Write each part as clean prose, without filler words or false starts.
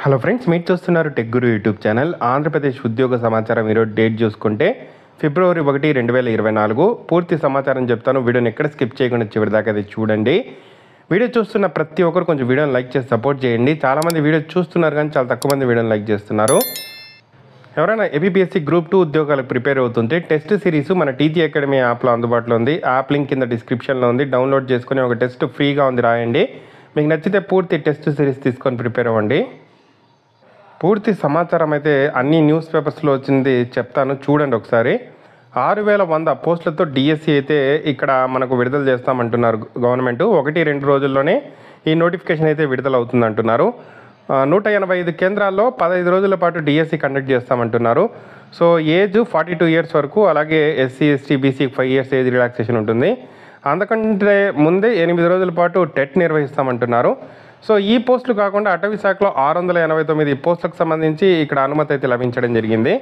Hello friends, మీరు చూస్తున్నారు tech గురు YouTube channel. Andhra Pradesh ఉద్యోగ సమాచారం ఈరోజు డేట్ చూసుకుంటే ఫిబ్రవరి 1, 2024 పూర్తి సమాచారం చెప్తాను. వీడియోని ఎక్కడ స్కిప్ చేయకుండా చివరి దాకా అది చూడండి. వీడియో చూస్తున్న ప్రతి ఒక్కరు కొంచెం వీడియోని లైక్ చేసి సపోర్ట్ చేయండి. చాలామంది వీడియో చూస్తున్నారు కానీ చాలా తక్కువ మంది వీడియోని లైక్ చేస్తున్నారు. ఎవరైనా ఏబిపిఎస్సి గ్రూప్ 2 ఉద్యోగాలకు ప్రిపేర్ అవుతుంటే టెస్ట్ సిరీస్ మన టీజీ అకాడమీ యాప్లో అందుబాటులో ఉంది. యాప్ లింక్ కింద డిస్క్రిప్షన్లో ఉంది. డౌన్లోడ్ చేసుకుని ఒక టెస్ట్ ఫ్రీగా ఉంది, రాయండి. మీకు నచ్చితే పూర్తి టెస్ట్ సిరీస్ తీసుకొని ప్రిపేర్ అవ్వండి. పూర్తి సమాచారం అయితే అన్ని న్యూస్ పేపర్స్లో వచ్చింది చెప్తాను, చూడండి ఒకసారి. 6100 పోస్టులతో డిఎస్సి అయితే ఇక్కడ మనకు విడుదల చేస్తామంటున్నారు గవర్నమెంట్. 1-2 రోజుల్లోనే ఈ నోటిఫికేషన్ అయితే విడుదల అవుతుంది అంటున్నారు. 185 కేంద్రాల్లో 15 రోజుల పాటు డిఎస్సి కండక్ట్ చేస్తామంటున్నారు. సో ఏజ్ 42 ఇయర్స్ వరకు, అలాగే ఎస్సీ ఎస్టీ బీసీకి 5 ఇయర్స్ ఏజ్ రిలాక్సేషన్ ఉంటుంది. అందుకంటే ముందే 8 రోజుల పాటు టెట్ నిర్వహిస్తామంటున్నారు. సో ఈ పోస్టులు కాకుండా అటవీ శాఖలో 689 పోస్టులకు సంబంధించి ఇక్కడ అనుమతి అయితే లభించడం జరిగింది.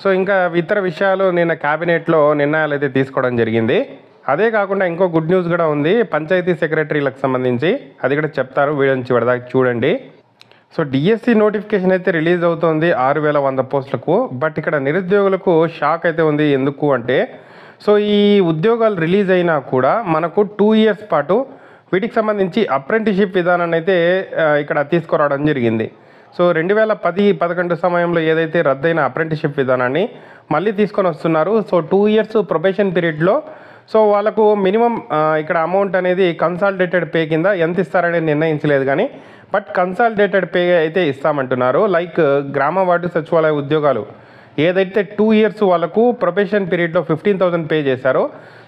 సో ఇంకా ఇతర విషయాలు నిన్న క్యాబినెట్లో నిర్ణయాలు అయితే తీసుకోవడం జరిగింది. అదే కాకుండా ఇంకో గుడ్ న్యూస్ కూడా ఉంది పంచాయతీ సెక్రటరీలకు సంబంధించి, అది కూడా చెప్తారు. వీడియో నుంచి చివరిదాకా చూడండి. సో డిఎస్సి నోటిఫికేషన్ అయితే రిలీజ్ అవుతుంది 6100 పోస్టులకు. బట్ ఇక్కడ నిరుద్యోగులకు షాక్ అయితే ఉంది. ఎందుకు అంటే, సో ఈ ఉద్యోగాలు రిలీజ్ అయినా కూడా మనకు 2 ఇయర్స్ పాటు వీటికి సంబంధించి అప్రెంటిషిప్ విధానాన్ని అయితే ఇక్కడ తీసుకురావడం జరిగింది. సో 2010-11 సమయంలో ఏదైతే రద్దయిన అప్రెంటిషిప్ విధానాన్ని మళ్ళీ తీసుకొని వస్తున్నారు. సో 2 ఇయర్స్ ప్రొబేషన్ పీరియడ్లో సో వాళ్ళకు మినిమం ఇక్కడ అమౌంట్ అనేది కన్సాలిడేటెడ్ పే కింద ఎంత ఇస్తారనేది నిర్ణయించలేదు కానీ, బట్ కన్సాలిడేటెడ్ పే అయితే ఇస్తామంటున్నారు. లైక్ గ్రామ వార్డు సచివాలయ ఉద్యోగాలు ఏదైతే 2 ఇయర్స్ వాళ్ళకు ప్రొబేషన్ పీరియడ్లో 15,000 పే చేశారో,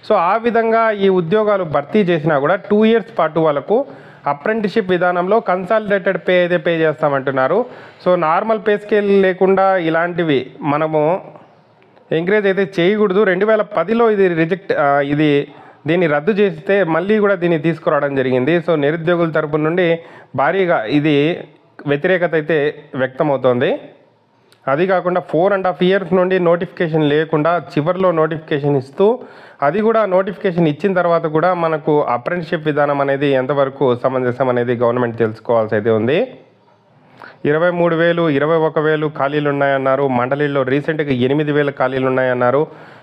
సో ఆ విధంగా ఈ ఉద్యోగాలు భర్తీ చేసినా కూడా 2 ఇయర్స్ పాటు వాళ్ళకు అప్రెంటిషిప్ విధానంలో కన్సాలిడేటెడ్ పే అయితే పే చేస్తామంటున్నారు. సో నార్మల్ పే స్కేల్ లేకుండా ఇలాంటివి మనము ఎంకరేజ్ అయితే చేయకూడదు. 2010లో దీన్ని రద్దు చేస్తే మళ్ళీ కూడా దీన్ని తీసుకురావడం జరిగింది. సో నిరుద్యోగుల తరపు నుండి భారీగా ఇది వ్యతిరేకత అయితే వ్యక్తమవుతోంది. అది కాకుండా 4.5 ఇయర్స్ నుండి నోటిఫికేషన్ లేకుండా చివరిలో నోటిఫికేషన్ ఇస్తూ, అది కూడా నోటిఫికేషన్ ఇచ్చిన తర్వాత కూడా మనకు అప్రెంటిషిప్ విధానం అనేది ఎంతవరకు సమంజసం అనేది గవర్నమెంట్ తెలుసుకోవాల్సి అయితే ఉంది. 23,000, 21,000 ఖాళీలు ఉన్నాయన్నారు. మండలిలో రీసెంట్గా 8,000 ఖాళీలు ఉన్నాయన్నారు.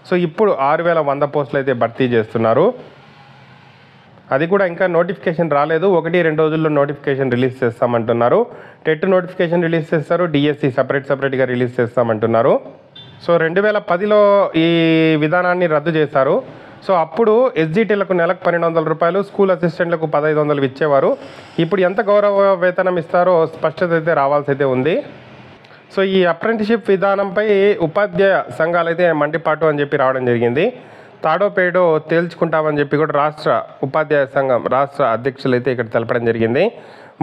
సో ఇప్పుడు 6,100 పోస్టులు అయితే భర్తీ చేస్తున్నారు. అది కూడా ఇంకా నోటిఫికేషన్ రాలేదు. 1-2 రోజుల్లో నోటిఫికేషన్ రిలీజ్ చేస్తామంటున్నారు. టెట్ నోటిఫికేషన్ రిలీజ్ చేస్తారు. డిఎస్సి సపరేట్గా రిలీజ్ చేస్తామంటున్నారు. సో 2010లో ఈ విధానాన్ని రద్దు చేశారు. సో అప్పుడు ఎస్జిటీలకు నెలకు 1,200 రూపాయలు, స్కూల్ అసిస్టెంట్లకు 1,500 ఇచ్చేవారు. ఇప్పుడు ఎంత గౌరవ వేతనం ఇస్తారో స్పష్టత అయితే రావాల్సి అయితే ఉంది. సో ఈ అప్రెంటిషిప్ విధానంపై ఉపాధ్యాయ సంఘాలు అయితే మండిపాటు అని చెప్పి రావడం జరిగింది. తాడో పేడో తేల్చుకుంటామని చెప్పి కూడా రాష్ట్ర ఉపాధ్యాయ సంఘం రాష్ట్ర అధ్యక్షులు అయితే ఇక్కడ తెలపడం జరిగింది.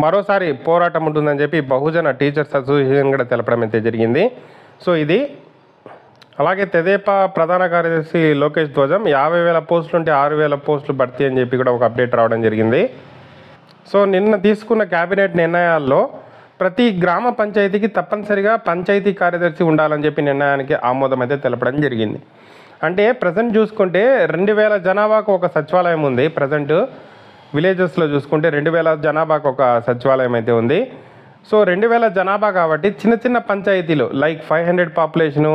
మరోసారి పోరాటం ఉంటుందని చెప్పి బహుజన టీచర్స్ అసోసియేషన్ కూడా తెలపడం అయితే జరిగింది. సో ఇది అలాగే తెదేపా ప్రధాన కార్యదర్శి లోకేష్ ధ్వజం 50,000 పోస్టులు ఉంటే 6,000 పోస్టులు భర్తీ అని చెప్పి కూడా ఒక అప్డేట్ రావడం జరిగింది. సో నిన్న తీసుకున్న క్యాబినెట్ నిర్ణయాల్లో ప్రతి గ్రామ పంచాయతీకి తప్పనిసరిగా పంచాయతీ కార్యదర్శి ఉండాలని చెప్పి నిర్ణయానికి ఆమోదం అయితే తెలపడం జరిగింది. అంటే ప్రజెంట్ చూసుకుంటే 2,000 జనాభాకు ఒక సచివాలయం ఉంది. ప్రజెంట్ విలేజెస్లో చూసుకుంటే 2,000 జనాభాకు ఒక సచివాలయం అయితే ఉంది. సో 2,000 జనాభా కాబట్టి చిన్న చిన్న పంచాయతీలు లైక్ 500 పాపులేషను,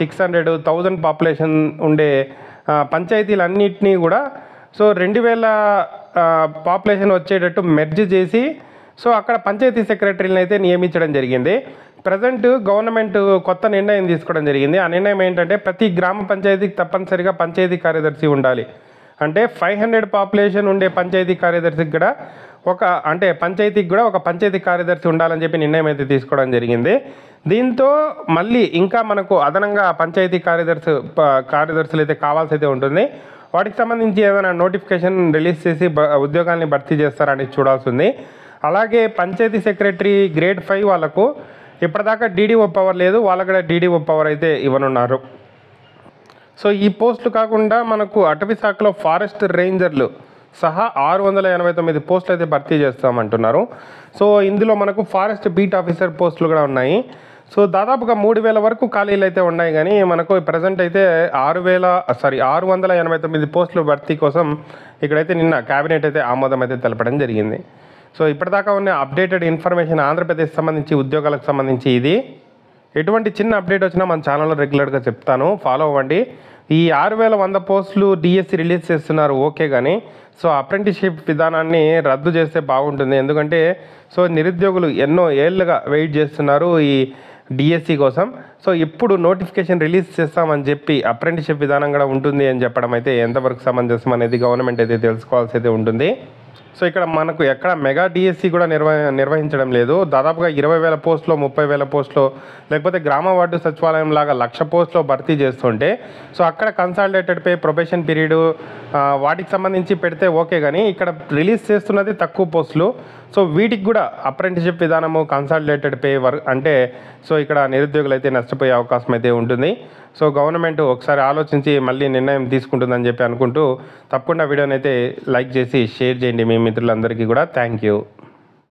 600, 1000 పాపులేషన్ ఉండే పంచాయతీలన్నింటినీ కూడా సో 2,000 పాపులేషన్ వచ్చేటట్టు మెర్జ్ చేసి సో అక్కడ పంచాయతీ సెక్రటరీలను అయితే నియమించడం జరిగింది. ప్రజెంట్ గవర్నమెంట్ కొత్త నిర్ణయం తీసుకోవడం జరిగింది. ఆ నిర్ణయం ఏంటంటే ప్రతి గ్రామ పంచాయతీకి తప్పనిసరిగా పంచాయతీ కార్యదర్శి ఉండాలి. అంటే 500 పాపులేషన్ ఉండే పంచాయతీ కార్యదర్శికి కూడా పంచాయతీకి కూడా ఒక పంచాయతీ కార్యదర్శి ఉండాలని చెప్పి నిర్ణయం అయితే తీసుకోవడం జరిగింది. దీంతో మళ్ళీ ఇంకా మనకు అదనంగా పంచాయతీ కార్యదర్శులు అయితే కావాల్సి అయితే ఉంటుంది. వాటికి సంబంధించి ఏదైనా నోటిఫికేషన్ రిలీజ్ చేసి ఉద్యోగాల్ని భర్తీ చేస్తారని చూడాల్సి ఉంది. అలాగే పంచాయతీ సెక్రటరీ గ్రేడ్ 5 వాళ్ళకు ఇప్పటిదాకా డీడీఓ పవర్ లేదు, వాళ్ళకు కూడా డీడీఓ పవర్ అయితే ఇవ్వనున్నారు. సో ఈ పోస్టులు కాకుండా మనకు అటవీ శాఖలో ఫారెస్ట్ రేంజర్లు సహా 689 పోస్టులు అయితే భర్తీ చేస్తామంటున్నారు. సో ఇందులో మనకు ఫారెస్ట్ బీట్ ఆఫీసర్ పోస్టులు కూడా ఉన్నాయి. సో దాదాపుగా 3,000 వరకు ఖాళీలు అయితే ఉన్నాయి. కానీ మనకు ప్రజెంట్ అయితే 689 పోస్టులు భర్తీ కోసం ఇక్కడైతే నిన్న క్యాబినెట్ అయితే ఆమోదం అయితే తెలపడం జరిగింది. సో ఇప్పటిదాకా ఉన్న అప్డేటెడ్ ఇన్ఫర్మేషన్ ఆంధ్రప్రదేశ్ సంబంధించి ఉద్యోగాలకు సంబంధించి ఇది. ఎటువంటి చిన్న అప్డేట్ వచ్చినా మన ఛానల్లో రెగ్యులర్గా చెప్తాను, ఫాలో అవ్వండి. ఈ 6100 పోస్టులు డిఎస్సి రిలీజ్ చేస్తున్నారు ఓకే, కానీ సో అప్రెంటిస్షిప్ విధానాన్ని రద్దు చేస్తే బాగుంటుంది. ఎందుకంటే సో నిరుద్యోగులు ఎన్నో ఏళ్ళుగా వెయిట్ చేస్తున్నారు ఈ డిఎస్సి కోసం. సో ఇప్పుడు నోటిఫికేషన్ రిలీజ్ చేస్తామని చెప్పి అప్రెంటిస్షిప్ విధానం కూడా ఉంటుంది అని చెప్పడం అయితే ఎంతవరకు సమంజసం అనేది గవర్నమెంట్ అయితే తెలుసుకోవాల్సి అయితే ఉంటుంది. సో ఇక్కడ మనకు ఎక్కడ మెగా డిఎస్సి కూడా నిర్వహించడం లేదు. దాదాపుగా 20,000 పోస్టులో 30,000 పోస్టులో లేకపోతే గ్రామ వార్డు సచివాలయం లాగా 1,00,000 పోస్టులో భర్తీ చేస్తుంటే సో అక్కడ కన్సాలిడేటెడ్ పే, ప్రొబేషన్ పీరియడ్ వాటికి సంబంధించి పెడితే ఓకే, కానీ ఇక్కడ రిలీజ్ చేస్తున్నది తక్కువ పోస్టులు. సో వీటికి కూడా అప్రెంటిస్షిప్ విధానము, కన్సాలిడేటెడ్ పే అంటే సో ఇక్కడ నిరుద్యోగులు అయితే నష్టపోయే అవకాశం అయితే ఉంటుంది. సో గవర్నమెంట్ ఒకసారి ఆలోచించి మళ్ళీ నిర్ణయం తీసుకుంటుందని చెప్పి అనుకుంటూ తప్పకుండా వీడియోని అయితే లైక్ చేసి షేర్ చేయండి మీ మిత్రులందరికీ కూడా. Thank you.